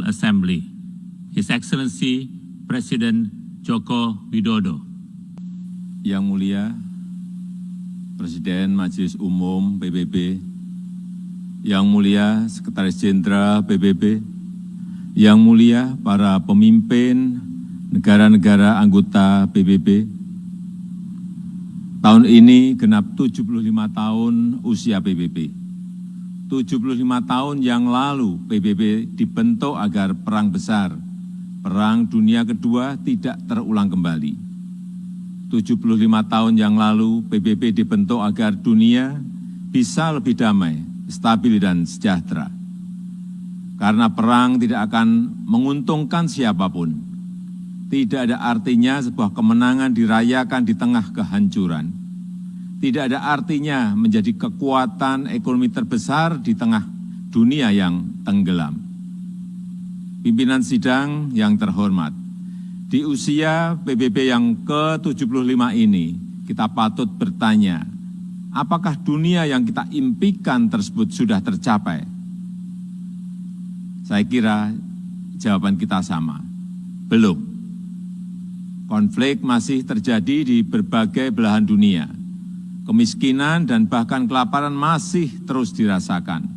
Assembly, His Excellency Presiden Joko Widodo. Yang Mulia Presiden Majelis Umum PBB, Yang Mulia Sekretaris Jenderal PBB, Yang Mulia para pemimpin negara-negara anggota PBB, tahun ini genap 75 tahun usia PBB. 75 tahun yang lalu PBB dibentuk agar perang besar, Perang Dunia Kedua tidak terulang kembali. 75 tahun yang lalu PBB dibentuk agar dunia bisa lebih damai, stabil dan sejahtera. Karena perang tidak akan menguntungkan siapapun. Tidak ada artinya sebuah kemenangan dirayakan di tengah kehancuran. Tidak ada artinya menjadi kekuatan ekonomi terbesar di tengah dunia yang tenggelam. Pimpinan sidang yang terhormat, di usia PBB yang ke-75 ini, kita patut bertanya, apakah dunia yang kita impikan tersebut sudah tercapai? Saya kira jawaban kita sama, belum. Konflik masih terjadi di berbagai belahan dunia. Kemiskinan dan bahkan kelaparan masih terus dirasakan.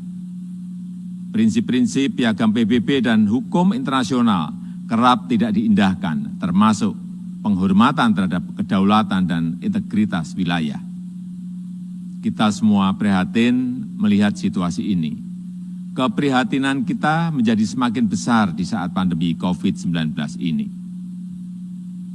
Prinsip-prinsip piagam PBB dan hukum internasional kerap tidak diindahkan, termasuk penghormatan terhadap kedaulatan dan integritas wilayah. Kita semua prihatin melihat situasi ini. Keprihatinan kita menjadi semakin besar di saat pandemi COVID-19 ini.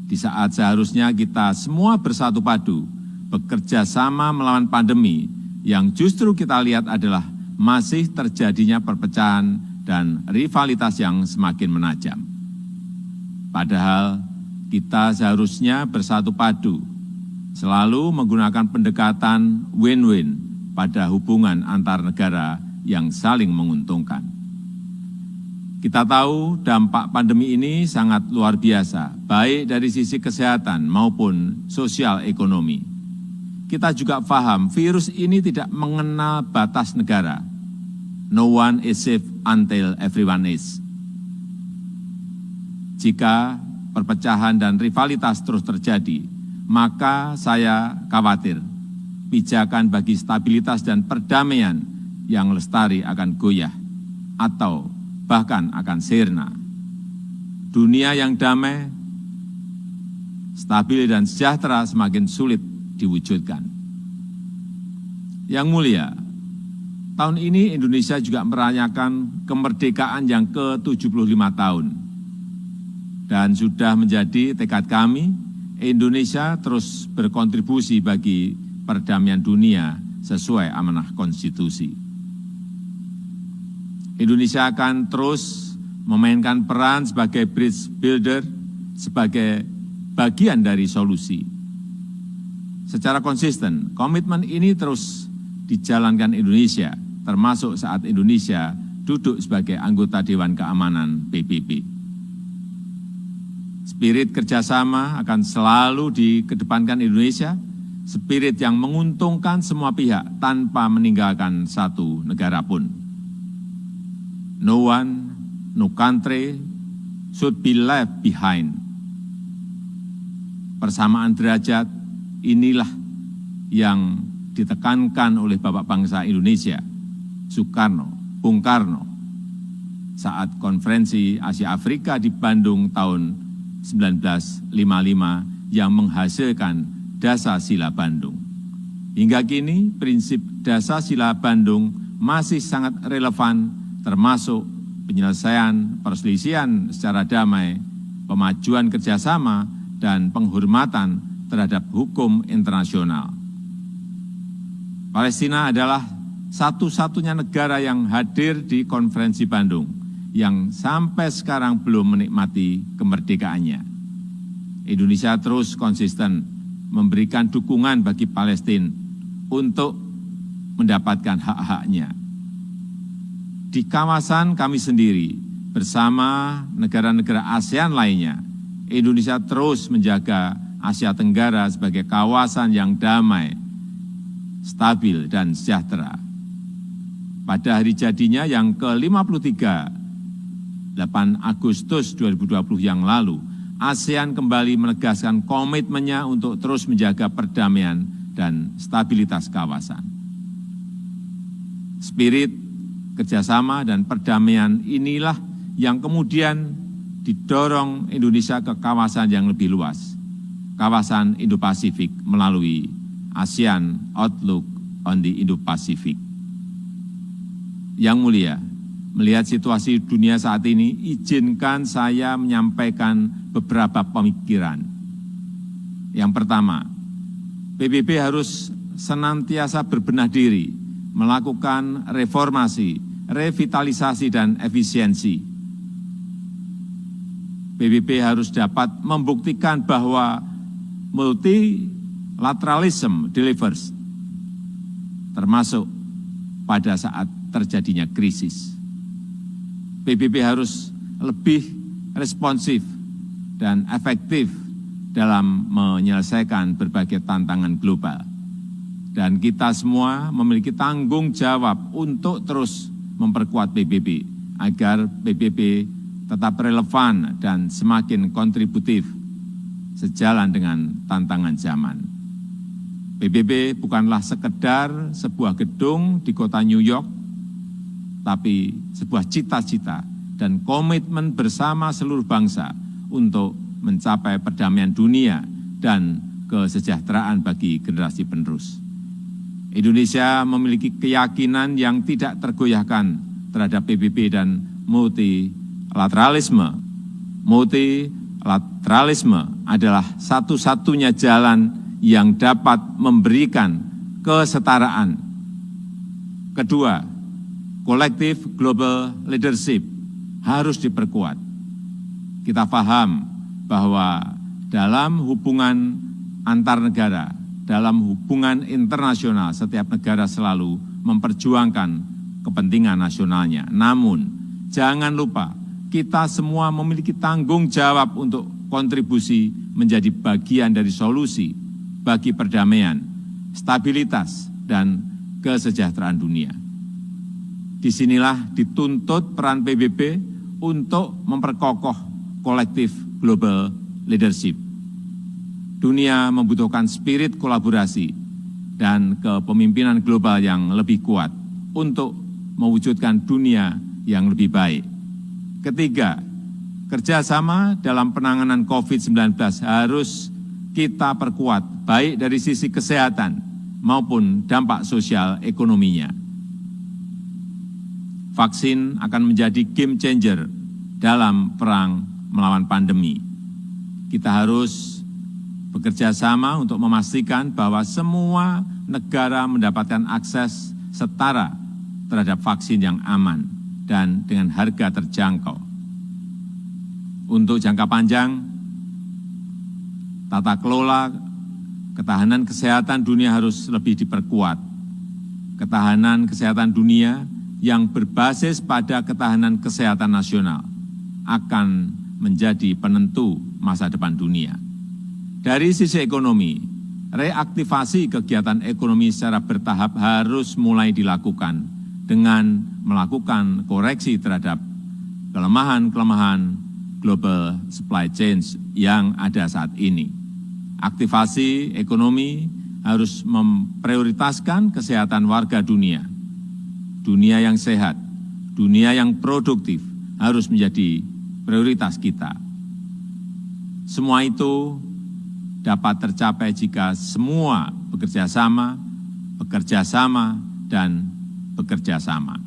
Di saat seharusnya kita semua bersatu padu, bekerja sama melawan pandemi, yang justru kita lihat adalah masih terjadinya perpecahan dan rivalitas yang semakin menajam. Padahal kita seharusnya bersatu padu, selalu menggunakan pendekatan win-win pada hubungan antar negara yang saling menguntungkan. Kita tahu dampak pandemi ini sangat luar biasa, baik dari sisi kesehatan maupun sosial ekonomi. Kita juga paham virus ini tidak mengenal batas negara. No one is safe until everyone is. Jika perpecahan dan rivalitas terus terjadi, maka saya khawatir pijakan bagi stabilitas dan perdamaian yang lestari akan goyah atau bahkan akan sirna. Dunia yang damai, stabil dan sejahtera semakin sulit diwujudkan. Yang Mulia, tahun ini Indonesia juga merayakan kemerdekaan yang ke-75 tahun. Dan sudah menjadi tekad kami, Indonesia terus berkontribusi bagi perdamaian dunia sesuai amanah konstitusi. Indonesia akan terus memainkan peran sebagai bridge builder, sebagai bagian dari solusi. Secara konsisten, komitmen ini terus dijalankan Indonesia, termasuk saat Indonesia duduk sebagai anggota Dewan Keamanan PBB. Spirit kerjasama akan selalu dikedepankan Indonesia, spirit yang menguntungkan semua pihak tanpa meninggalkan satu negara pun. No one, no country should be left behind. Persamaan derajat inilah yang ditekankan oleh Bapak Bangsa Indonesia, Soekarno, Bung Karno, saat konferensi Asia Afrika di Bandung tahun 1955 yang menghasilkan Dasar-Sila Bandung. Hingga kini prinsip Dasar-Sila Bandung masih sangat relevan, termasuk penyelesaian perselisihan secara damai, pemajuan kerjasama, dan penghormatan terhadap hukum internasional. Palestina adalah satu-satunya negara yang hadir di konferensi Bandung yang sampai sekarang belum menikmati kemerdekaannya. Indonesia terus konsisten memberikan dukungan bagi Palestina untuk mendapatkan hak-haknya. Di kawasan kami sendiri, bersama negara-negara ASEAN lainnya, Indonesia terus menjaga Asia Tenggara sebagai kawasan yang damai, stabil, dan sejahtera. Pada hari jadinya yang ke-53 8 Agustus 2020 yang lalu, ASEAN kembali menegaskan komitmennya untuk terus menjaga perdamaian dan stabilitas kawasan. Spirit kerjasama dan perdamaian inilah yang kemudian didorong Indonesia ke kawasan yang lebih luas, kawasan Indo-Pasifik melalui ASEAN Outlook on the Indo-Pacific. Yang mulia, melihat situasi dunia saat ini, izinkan saya menyampaikan beberapa pemikiran. Yang pertama, PBB harus senantiasa berbenah diri, melakukan reformasi, revitalisasi, dan efisiensi. PBB harus dapat membuktikan bahwa multilateralism delivers, termasuk pada saat terjadinya krisis. PBB harus lebih responsif dan efektif dalam menyelesaikan berbagai tantangan global. Dan kita semua memiliki tanggung jawab untuk terus memperkuat PBB agar PBB tetap relevan dan semakin kontributif sejalan dengan tantangan zaman. PBB bukanlah sekedar sebuah gedung di kota New York, tapi sebuah cita-cita dan komitmen bersama seluruh bangsa untuk mencapai perdamaian dunia dan kesejahteraan bagi generasi penerus. Indonesia memiliki keyakinan yang tidak tergoyahkan terhadap PBB dan multilateralisme. Multilateralisme adalah satu-satunya jalan yang dapat memberikan kesetaraan. Kedua, collective global leadership harus diperkuat. Kita paham bahwa dalam hubungan antar negara, dalam hubungan internasional, setiap negara selalu memperjuangkan kepentingan nasionalnya. Namun, jangan lupa, kita semua memiliki tanggung jawab untuk kontribusi menjadi bagian dari solusi bagi perdamaian, stabilitas, dan kesejahteraan dunia. Disinilah dituntut peran PBB untuk memperkokoh kolektif global leadership. Dunia membutuhkan spirit kolaborasi dan kepemimpinan global yang lebih kuat untuk mewujudkan dunia yang lebih baik. Ketiga, kerjasama dalam penanganan COVID-19 harus kita perkuat, baik dari sisi kesehatan maupun dampak sosial ekonominya. Vaksin akan menjadi game changer dalam perang melawan pandemi. Kita harus bekerja sama untuk memastikan bahwa semua negara mendapatkan akses setara terhadap vaksin yang aman dan dengan harga terjangkau. Untuk jangka panjang, tata kelola ketahanan kesehatan dunia harus lebih diperkuat. Ketahanan kesehatan dunia yang berbasis pada ketahanan kesehatan nasional akan menjadi penentu masa depan dunia. Dari sisi ekonomi, reaktivasi kegiatan ekonomi secara bertahap harus mulai dilakukan dengan melakukan koreksi terhadap kelemahan-kelemahan global supply chain yang ada saat ini. Aktivasi ekonomi harus memprioritaskan kesehatan warga dunia. Dunia yang sehat, dunia yang produktif harus menjadi prioritas kita. Semua itu dapat tercapai jika semua bekerja sama, dan bekerja sama.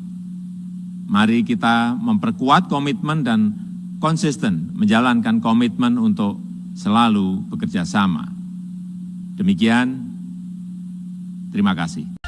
Mari kita memperkuat komitmen dan konsisten menjalankan komitmen untuk selalu bekerja sama. Demikian, terima kasih.